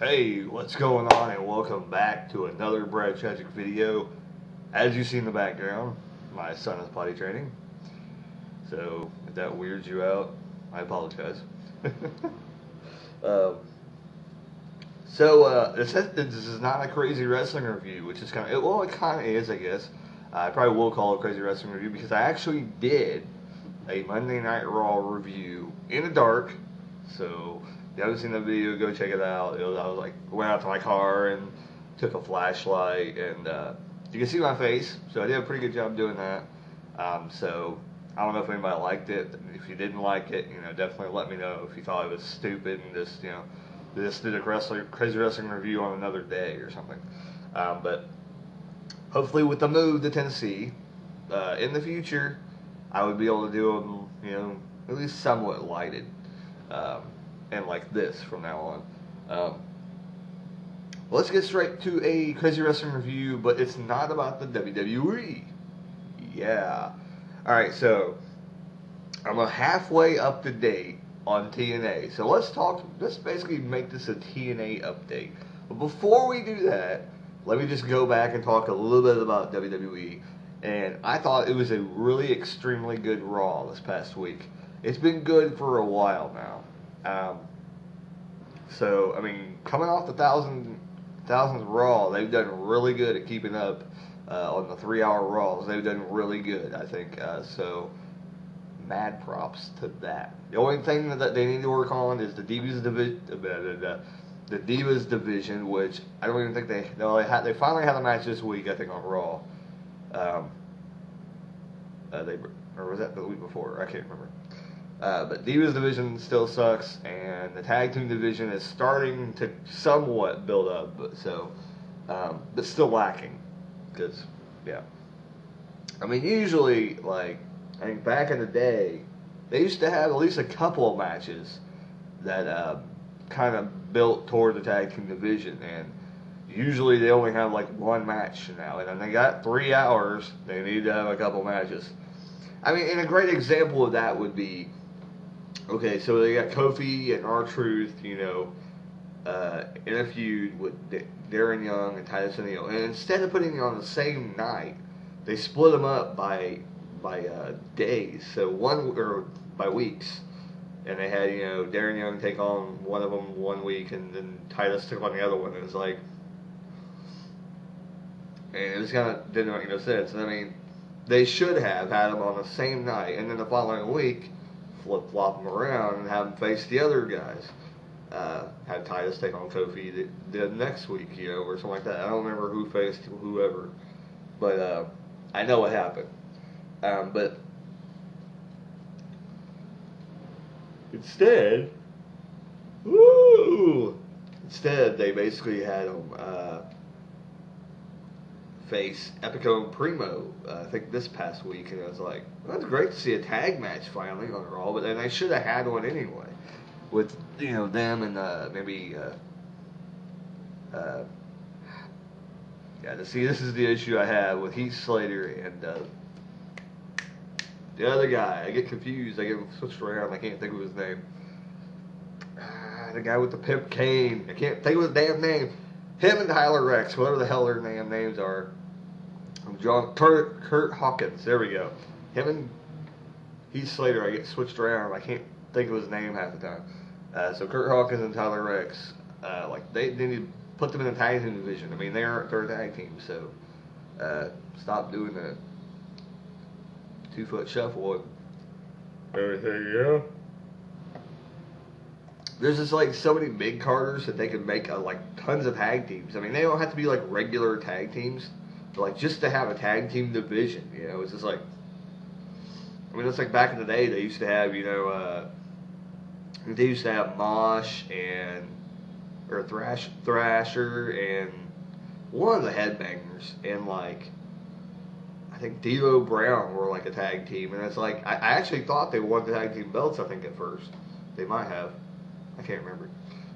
Hey, what's going on, and welcome back to another Brad Tragic video. As you see in the background, my son is potty training. So if that weirds you out, I apologize. um, this is not a crazy wrestling review, which is kind of, well, it kind of is, I guess. I probably will call it a crazy wrestling review because I actually did a Monday Night Raw review in the dark. So if you haven't seen that video, go check it out. I was like, went out to my car and took a flashlight, and you can see my face. So I did a pretty good job doing that. So I don't know if anybody liked it. If you didn't like it, definitely let me know if you thought it was stupid and just did a crazy wrestling review on another day or something. But hopefully with the move to Tennessee, in the future, I would be able to do them, at least somewhat lighted. And like this from now on. Let's get straight to a crazy wrestling review, but it's not about the WWE. Yeah. Alright, so I'm halfway up to date on TNA. So let's basically make this a TNA update. But before we do that, let me just go back and talk a little bit about WWE. And I thought it was a really extremely good Raw this past week. It's been good for a while now. So, I mean, coming off the thousandth Raw, they've done really good at keeping up on the 3-hour Raws. They've done really good, I think. So, mad props to that. The only thing that they need to work on is the Divas division, which I don't even think they finally had a match this week, I think, on Raw. Or was that the week before? I can't remember. But Divas division still sucks, and the tag team division is starting to somewhat build up, but still lacking. Because, yeah. I mean, usually, I think back in the day, they used to have at least a couple of matches that kind of built toward the tag team division, and usually they only have one match now, and then they got 3 hours, they need to have a couple matches. I mean, and a great example of that would be, okay, so they got Kofi and R-Truth, in a feud with Darren Young and Titus O'Neil. And instead of putting it on the same night, they split them up by days, or by weeks. And they had, Darren Young take on one of them one week, and then Titus took on the other one. It was and it just kind of didn't make no sense. I mean, they should have had them on the same night, and then the following week, flip-flop them around and have them face the other guys. Have Titus take on Kofi the next week, or something like that. I don't remember who faced whoever, but I know what happened. But instead, they basically had them face Epico and Primo, I think this past week, and I was like, well, that's great to see a tag match finally on Raw, but then they should have had one anyway, with them and maybe see, this is the issue I have with Heath Slater and the other guy. I get confused, I get him switched around, I can't think of his name. The guy with the pimp cane, I can't think of his damn name. Him and Tyler Rex, whatever the hell their damn names are. Kurt Hawkins, there we go. Him and Heath Slater, I get switched around. I can't think of his name half the time. So Kurt Hawkins and Tyler Rex, they need to put them in the tag team division. I mean, they're a tag team, so stop doing the 2-foot shuffle and everything, There's just so many mid carders that they can make tons of tag teams. I mean, they don't have to be regular tag teams, but just to have a tag team division, it's just I mean, it's back in the day they used to have, they used to have Mosh or Thrasher and one of the Headbangers and I think D'Lo Brown were a tag team, and it's I actually thought they won the tag team belts. I think at first they might have. I can't remember.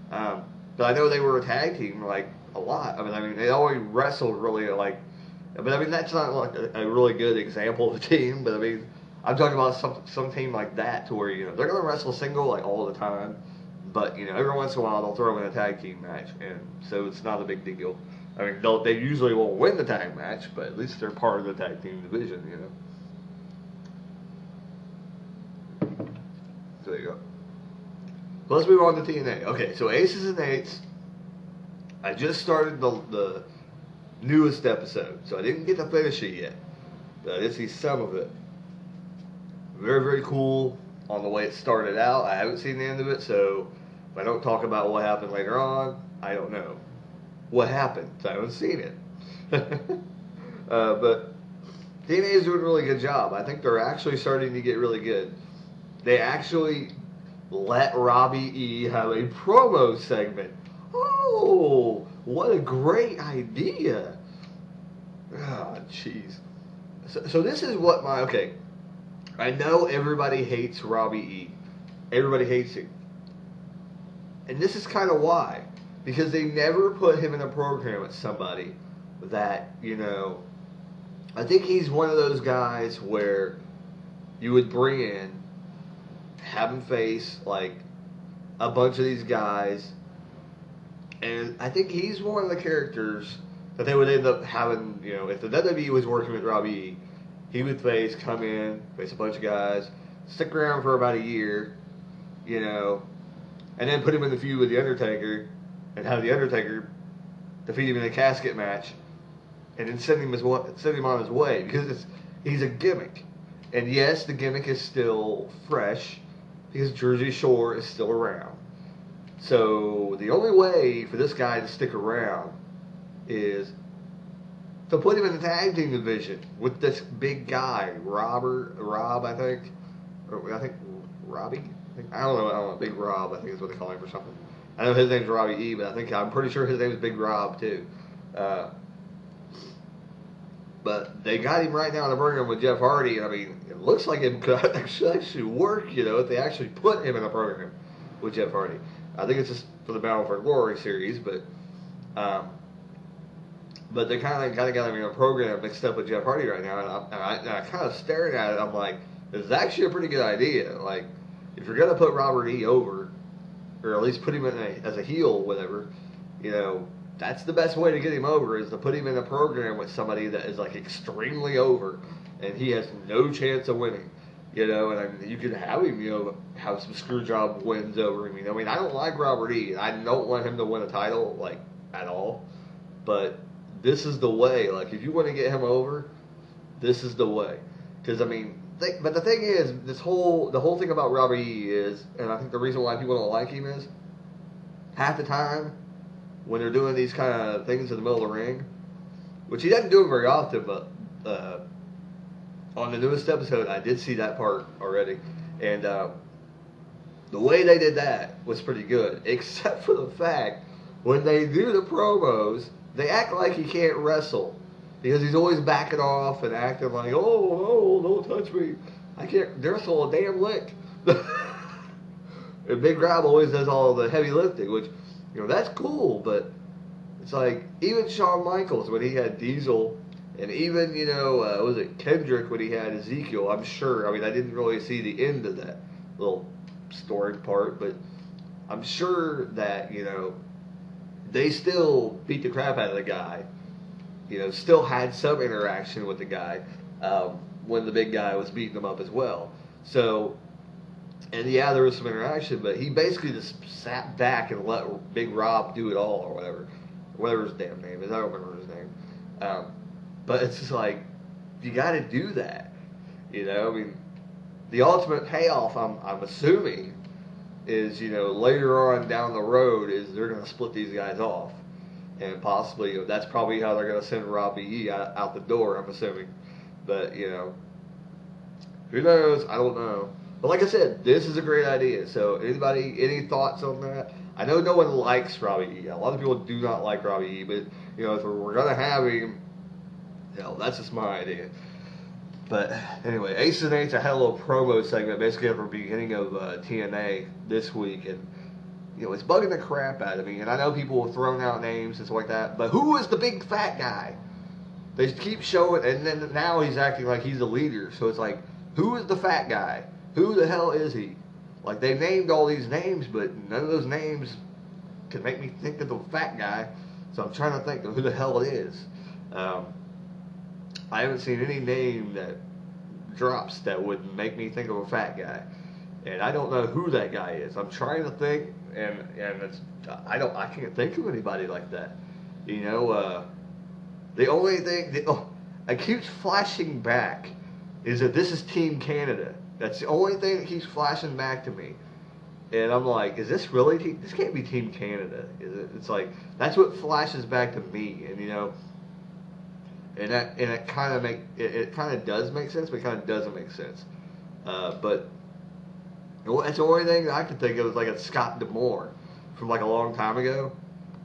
But I know they were a tag team, a lot. I mean, they always wrestled really, but I mean, that's not, a really good example of a team, but I mean, I'm talking about some team like that to where, they're going to wrestle single, all the time, But every once in a while they'll throw in a tag team match, and so it's not a big deal. I mean, they usually won't win the tag match, but at least they're part of the tag team division, So there you go. Let's move on to TNA. Okay, so Aces and Eights. I just started the newest episode, so I didn't get to finish it yet, but I did see some of it. Very, very cool on the way it started out. I haven't seen the end of it, so if I don't talk about what happened later on, I don't know what happened. So I haven't seen it. But TNA is doing a really good job. I think they're actually starting to get really good. They actually let Robbie E have a promo segment. Oh, what a great idea. Ah, jeez. So this is what okay. I know everybody hates Robbie E. Everybody hates him. And this is kind of why. Because they never put him in a program with somebody that, I think he's one of those guys where you would bring in, have him face, like, a bunch of these guys. And I think he's one of the characters that they would end up having, if the WWE was working with Robbie E., he would come in, face a bunch of guys, stick around for about a year, and then put him in the feud with The Undertaker, and have The Undertaker defeat him in a casket match, and then send him on his way, because he's a gimmick. And yes, the gimmick is still fresh, because Jersey Shore is still around. So the only way for this guy to stick around is to put him in the tag team division with this big guy, Rob, I think. Or I think Robbie? I don't know, Big Rob, I think is what they call him or something. I know his name's Robbie E, but I'm pretty sure his name is Big Rob too. But they got him right now in the program with Jeff Hardy, and I mean, it looks like it could actually work, if they actually put him in a program with Jeff Hardy. I think it's just for the Battle for Glory series, but they kind of got him in a program mixed up with Jeff Hardy right now, and I kind of staring at it. I'm like, this is actually a pretty good idea. Like, if you're gonna put Robert E over, or at least put him in as a heel, whatever, that's the best way to get him over is to put him in a program with somebody that is like extremely over, and he has no chance of winning. And you could have him, have some screw job wins over him. I mean, I don't like Robert E. And I don't want him to win a title, like, at all. But this is the way. Like, if you want to get him over, this is the way. Because, I mean, but the thing is, the whole thing about Robert E. is, and I think the reason why people don't like him is, half the time, when they're doing these kind of things in the middle of the ring, which he doesn't do them very often, but on the newest episode, I did see that part already, and the way they did that was pretty good, except for the fact when they do the promos, they act like he can't wrestle, because he's always backing off and acting like, oh, don't touch me, I can't wrestle a damn lick. And Big Rob always does all the heavy lifting, which, that's cool, but it's like, even Shawn Michaels, when he had Diesel, and even, was it Kendrick when he had Ezekiel, I'm sure, I mean, I didn't really see the end of that little story part, but I'm sure that, they still beat the crap out of the guy, still had some interaction with the guy, when the big guy was beating him up as well. So, and yeah, there was some interaction, but he basically just sat back and let Big Rob do it all, or whatever his damn name is, I don't remember his name. But it's just like, you got to do that, I mean, the ultimate payoff, I'm assuming, is, later on down the road, is they're going to split these guys off, and possibly, that's probably how they're going to send Robbie E out the door, I'm assuming, but, who knows, I don't know, but like I said, this is a great idea, so any thoughts on that? I know no one likes Robbie E, a lot of people do not like Robbie E, but, if we're going to have him, hell, that's just my idea. But anyway, Aces and Eights, I had a little promo segment basically at the beginning of TNA this week, and it's bugging the crap out of me. And I know people have thrown out names and stuff like that, but who is the big fat guy? They keep showing, and then now he's acting like he's the leader. So it's like, who is the fat guy? Who the hell is he? Like, they named all these names, but none of those names can make me think of the fat guy. So I'm trying to think of who the hell it is. I haven't seen any name that drops that would make me think of a fat guy, and I don't know who that guy is. I'm trying to think, and I can't think of anybody like that. You know, the only thing that keeps flashing back is that this is Team Canada. That's the only thing that keeps flashing back to me. And I'm like, is this really this can't be Team Canada, is it? It's like, that's what flashes back to me, and you know, and it kind of does make sense, but it kind of doesn't make sense. But that's the only thing that I can think of is like a Scott D'Amore from like a long time ago,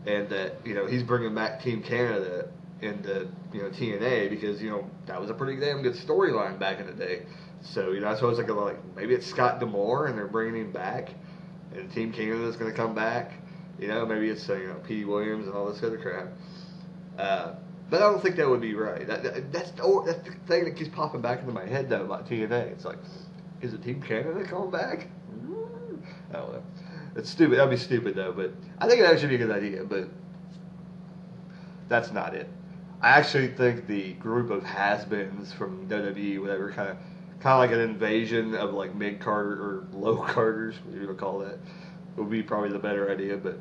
and that, you know, he's bringing back Team Canada into, you know, TNA, because, you know, that was a pretty damn good storyline back in the day. So, you know, that's what I was like maybe it's Scott D'Amore and they're bringing him back, and Team Canada's going to come back. You know, maybe it's, you know, P. Williams and all this other crap. But I don't think that would be right. That's the thing that keeps popping back into my head, though, about TNA. It's like, is it Team Canada coming back? I don't know. It's stupid. That'd be stupid, though. But I think it actually be a good idea. But that's not it. I actually think the group of has-beens from WWE, whatever, kind of like an invasion of like mid-card or low-carders, whatever you want to call that, would be probably the better idea. But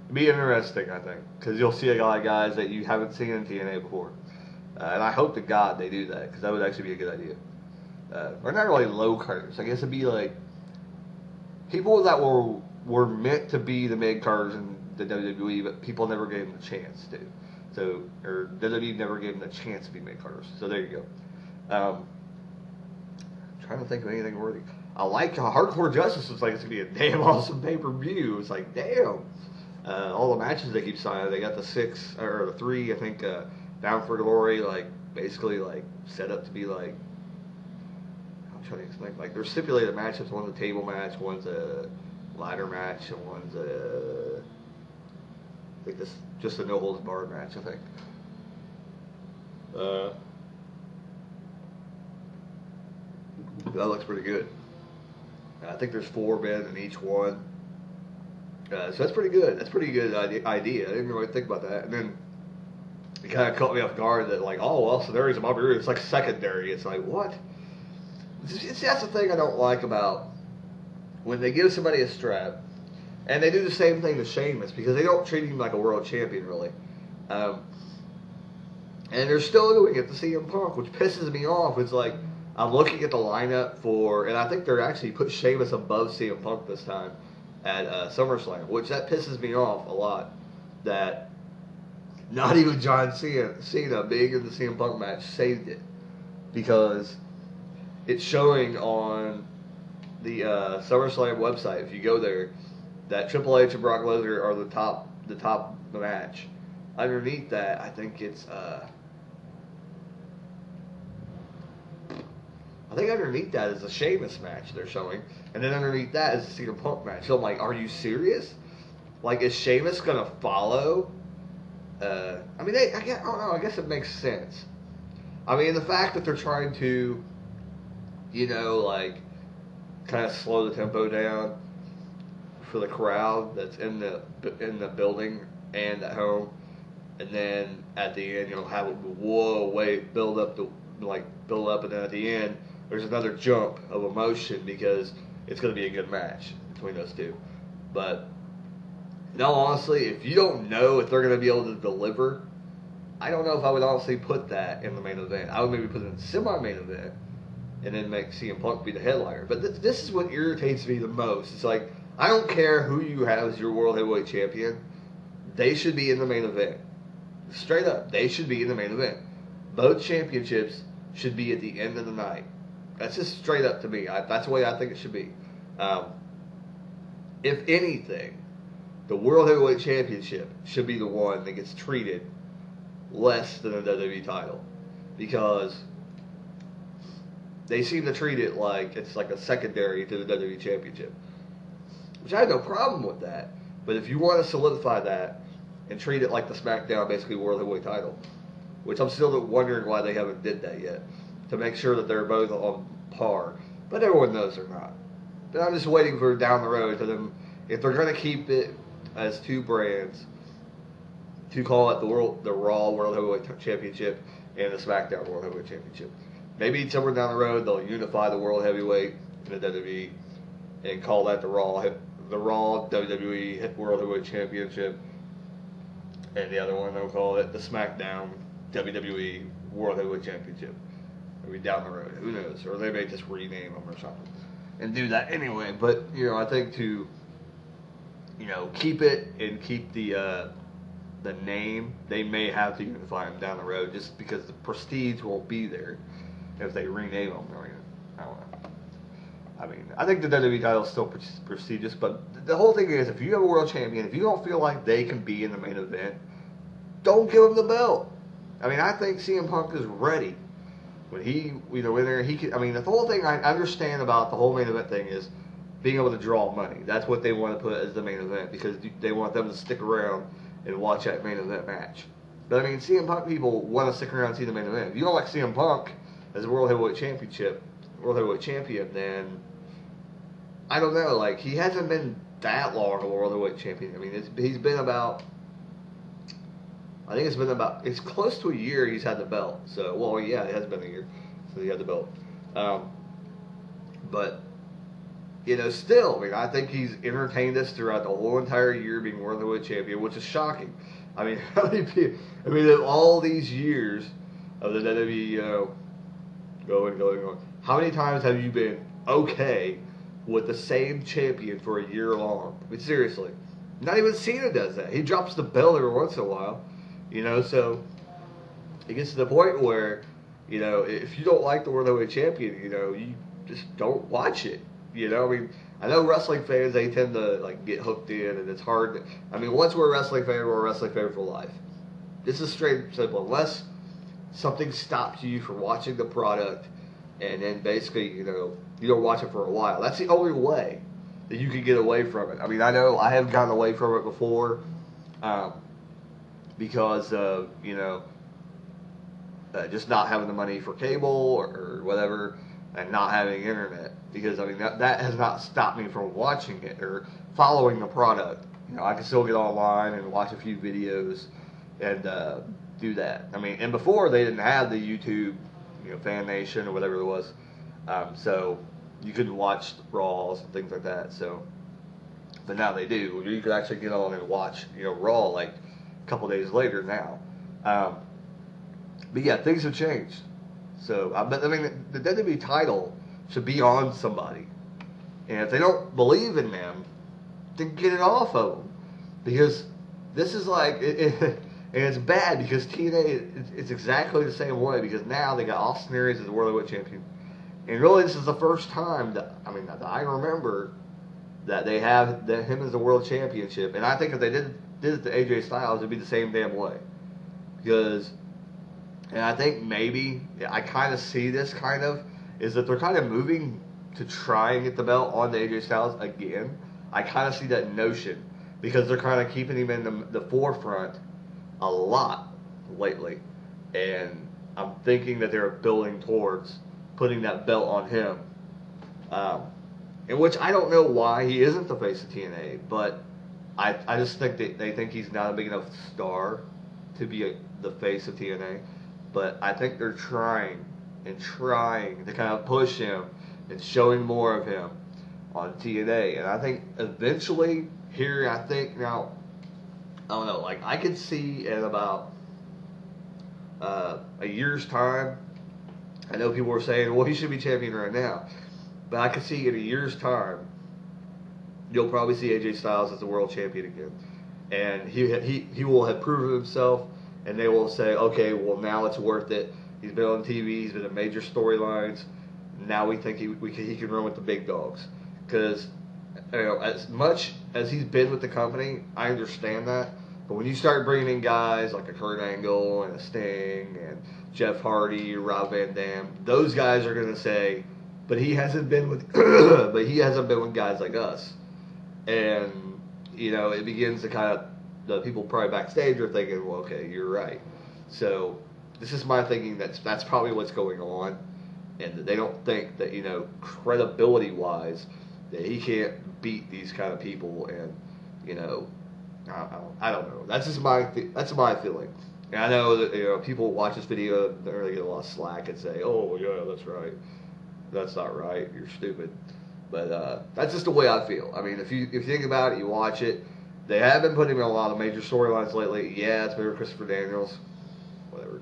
it'd be interesting, I think, because you'll see a lot of guys that you haven't seen in TNA before. And I hope to God they do that, because that would actually be a good idea. Or not really low-carders. I guess it'd be like people that were meant to be the mid-carders in the WWE, but people never gave them the chance to. So, or WWE never gave them the chance to be mid-carders. So there you go. Trying to think of anything worthy. I like Hardcore Justice. Looks like it's gonna be a damn awesome pay-per-view. It's like, damn. All the matches they keep signing, they got the 3, I think, Bound for Glory, like, basically, like, set up to be, like, I'm trying to explain, like, they're stipulated matches. One's a table match, one's a ladder match, and one's a, I think this, just a no-holds-barred match, I think. That looks pretty good. I think there's 4 men in each one. So that's pretty good. That's a pretty good idea. I didn't really think about that. And then it kind of caught me off guard that, like, oh, well, so there's a Bobby Roode. It's like secondary. It's like, what? That's the thing I don't like about when they give somebody a strap, and they do the same thing to Sheamus, because they don't treat him like a world champion, really. And they're still doing it to CM Punk, which pisses me off. It's like, I'm looking at the lineup for, and I think they're actually put Sheamus above CM Punk this time at SummerSlam, which that pisses me off a lot. That not even John Cena being in the CM Punk match saved it, because it's showing on the SummerSlam website, if you go there, that Triple H and Brock Lesnar are the top of the match. Underneath that, I think it's I think underneath that is a Sheamus match they're showing, and then underneath that is a CM Punk match. So I'm like, are you serious? Like, is Sheamus gonna follow? I mean, I don't know. I guess it makes sense. I mean, the fact that they're trying to, you know, like, kind of slow the tempo down for the crowd that's in the building and at home, and then at the end, you know, have it build up, and then at the end, there's another jump of emotion because it's going to be a good match between those two. But in all honesty, if you don't know if they're going to be able to deliver, I don't know if I would honestly put that in the main event. I would maybe put it in the semi-main event and then make CM Punk be the headliner. But this is what irritates me the most. It's like, I don't care who you have as your World Heavyweight Champion. They should be in the main event. Straight up, they should be in the main event. Both championships should be at the end of the night. That's just straight up to me. That's the way I think it should be. If anything, the World Heavyweight Championship should be the one that gets treated less than a WWE title, because they seem to treat it like it's like a secondary to the WWE Championship, which I have no problem with that. But if you want to solidify that and treat it like the SmackDown basically World Heavyweight title, which I'm still wondering why they haven't did that yet, to make sure that they're both on par. But everyone knows they're not. But I'm just waiting for down the road for them, if they're going to keep it as two brands, to call it the Raw World Heavyweight Championship and the SmackDown World Heavyweight Championship. Maybe somewhere down the road they'll unify the World Heavyweight in the WWE and call that the Raw WWE World Heavyweight Championship, and the other one they'll call it the SmackDown WWE World Heavyweight Championship. Maybe down the road, who knows? Or they may just rename them or something and do that anyway. But I think to keep it and keep the name, they may have to unify them down the road just because the prestige won't be there if they rename them. I don't know. I mean, I think the WWE title is still prestigious, but the whole thing is, if you have a world champion, if you don't feel like they can be in the main event, don't give them the belt. I mean, I think CM Punk is ready. When he, in there, he can. I mean, the whole thing I understand about the whole main event thing is being able to draw money. That's what they want to put as the main event because they want them to stick around and watch that main event match. But I mean, CM Punk people want to stick around and see the main event. If you don't like CM Punk as a World Heavyweight Champion, then I don't know. Like, he hasn't been that long a World Heavyweight Champion. I mean, he's been about. I think it's close to a year he's had the belt. So, well, yeah, it has been a year since he had the belt. But, still, I mean, I think he's entertained us throughout the whole entire year being World Heavyweight Champion, which is shocking. I mean, how many people, of all these years of the WWE, going, how many times have you been okay with the same champion for a year long? I mean, seriously. Not even Cena does that. He drops the belt every once in a while. So it gets to the point where, if you don't like the World Heavyweight Champion, you just don't watch it. I mean, I know wrestling fans, they tend to get hooked in, and it's hard. Once we're a wrestling fan, we're a wrestling fan for life. This is straight and simple. Unless something stops you from watching the product, and then basically, you don't watch it for a while. That's the only way that you can get away from it. I mean, I know I have gotten away from it before. Because of, just not having the money for cable or whatever, and not having internet. Because, that has not stopped me from watching it or following the product. I can still get online and watch a few videos and do that. And before they didn't have the YouTube, Fan Nation or whatever it was. So you couldn't watch Raws and things like that. So, but now they do. You could actually get on and watch, Raw a couple days later now. But yeah, things have changed. So, the WWE title should be on somebody. And if they don't believe in them, then get it off of them. Because this is and it's bad because TNA is exactly the same way because now they got Austin Aries as the World Heavyweight Champion. And really, this is the first time that I remember that they have him as the World Championship. And I think if they did it to AJ Styles, it'd be the same damn way. And I think maybe, I kind of see this is that they're kind of moving to try and get the belt on to AJ Styles again. I kind of see that notion because they're kind of keeping him in the forefront a lot lately. And I'm thinking that they're building towards putting that belt on him. In which I don't know why he isn't the face of TNA, but I just think that they think he's not a big enough star to be the face of TNA. But I think they're trying to kind of push him and showing more of him on TNA. And I think eventually here, I don't know, I could see in about a year's time, I know people were saying, well, he should be champion right now. But I could see in a year's time, you'll probably see AJ Styles as the world champion again. And he will have proven himself, and they will say, okay, well, now it's worth it. He's been on TV, he's been in major storylines. Now we think he can run with the big dogs. Because, as much as he's been with the company, I understand that. But when you start bringing in guys like a Kurt Angle and a Sting and Jeff Hardy, Rob Van Dam, those guys are going to say, but he hasn't been with guys like us. And, it begins to kind of, the people probably backstage are thinking, well, okay, you're right. So this is my thinking that's probably what's going on. And they don't think that, credibility-wise, that he can't beat these kind of people, and you know, I don't know. That's just that's my feeling. And I know that people watch this video and they're gonna get a lot of slack and say, "Oh yeah, that's right." That's not right. You're stupid. But that's just the way I feel. I mean, if you think about it, you watch it. They have been putting him in a lot of major storylines lately. Yeah, it's been with Christopher Daniels. Whatever.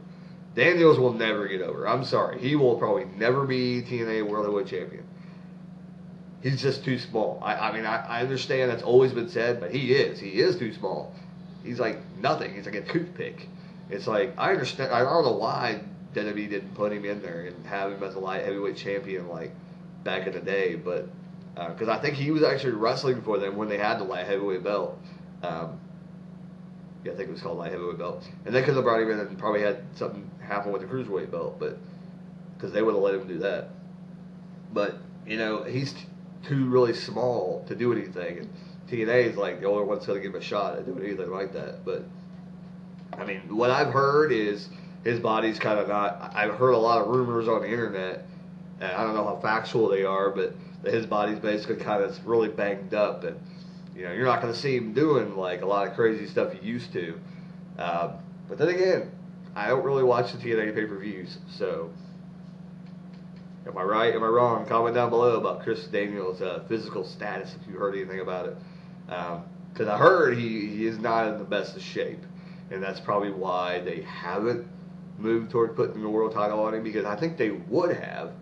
Daniels will never get over. I'm sorry. He will probably never be TNA World Heavyweight Champion. He's just too small. I mean, I understand that's always been said, but he is. He is too small. He's like nothing. He's like a toothpick. It's like, I understand. I don't know why WWE didn't put him in there and have him as a light heavyweight champion like back in the day, but because I think he was actually wrestling for them when they had the light heavyweight belt. Yeah, I think it was called light heavyweight belt, and they could have brought him in and probably had something happen with the cruiserweight belt, but because they would have let him do that. But he's too really small to do anything, and TNA is like the only one's going to give him a shot at doing anything like that. But I mean, what I've heard is his body's kind of not. I've heard a lot of rumors on the internet, and I don't know how factual they are, but that his body's basically kind of really banged up, and you're not going to see him doing like a lot of crazy stuff he used to. But then again, I don't really watch the TNA pay-per-views, so am I right? Am I wrong? Comment down below about Chris Daniels' physical status if you heard anything about it. Because I heard he is not in the best of shape, and that's probably why they haven't moved toward putting the world title on him, because I think they would have.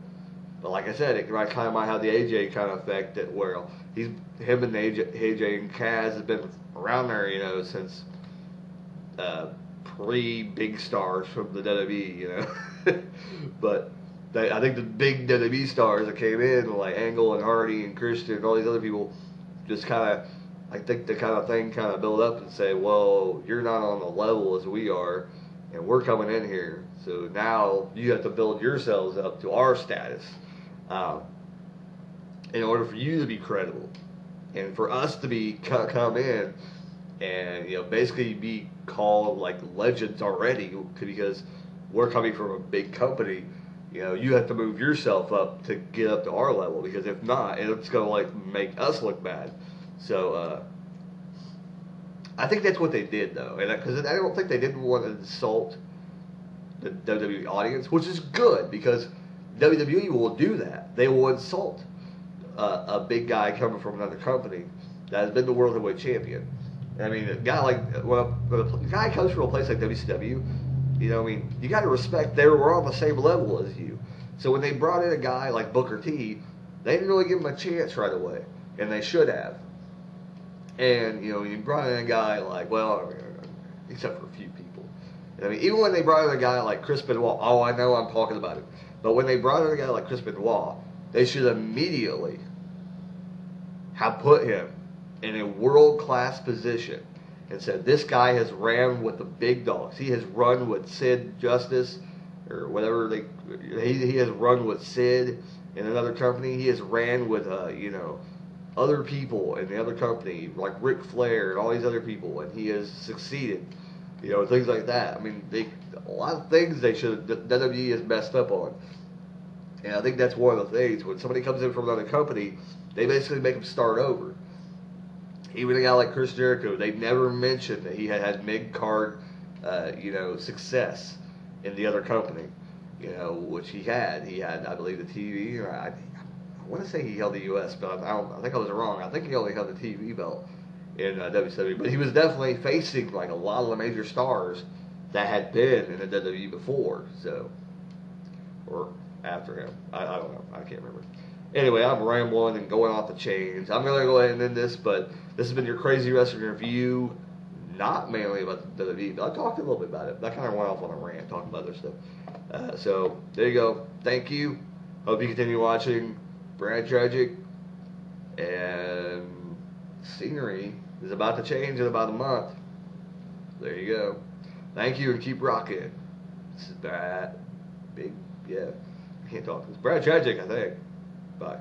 But like I said, it might have the AJ kind of effect that where him and AJ and Kaz have been around there, since pre-big stars from the WWE, But I think the big WWE stars that came in, like Angle and Hardy and Christian and all these other people, just I think the kind of thing build up and say, well, you're not on the level as we are, and we're coming in here, so now you have to build yourselves up to our status in order for you to be credible, and for us to come in and basically be called like legends already, because we're coming from a big company. You have to move yourself up to get up to our level, because if not, it's going to make us look bad. So I think that's what they did, though, and because I don't think they didn't want to insult the WWE audience, which is good, because WWE will do that. They will insult a big guy coming from another company that has been the World Heavyweight Champion. I mean, a guy when a guy comes from a place like WCW, you got to respect they were on the same level as you. So when they brought in a guy like Booker T, they didn't really give him a chance right away, and they should have. And you brought in a guy like, except for a few people. I mean, even when they brought in a guy like Chris Benoit, I know I'm talking about it, but when they brought in a guy like Chris Benoit, they should immediately have put him in a world-class position and said, this guy has ran with the big dogs. He has run with Sid Justice, or whatever he has run with Sid in another company. He has ran with other people in the other company, like Ric Flair and all these other people, and he has succeeded. Things like that. I mean, a lot of things WWE has messed up on. And I think that's one of the things. When somebody comes in from another company, they basically make them start over. Even a guy like Chris Jericho, they never mentioned that he had mid-card, success in the other company, which he had. He had, I believe, the TV. I want to say he held the U.S. belt. I think I was wrong. I think he only held the TV belt in WCW. But he was definitely facing like a lot of the major stars that had been in the WWE before. So, or after him. I don't know. I can't remember. Anyway, I'm rambling and going off the chains. I'm going to go ahead and end this, but this has been your Crazy Wrestling Review. Not mainly about the WWE, but I talked a little bit about it. I kind of went off on a rant talking about other stuff. So, there you go. Thank you. Hope you continue watching Brand Tragic. And scenery is about to change in about a month. There you go. Thank you, and keep rocking. This is Brad. I can't talk. It's Brad Tragic, I think. Bye.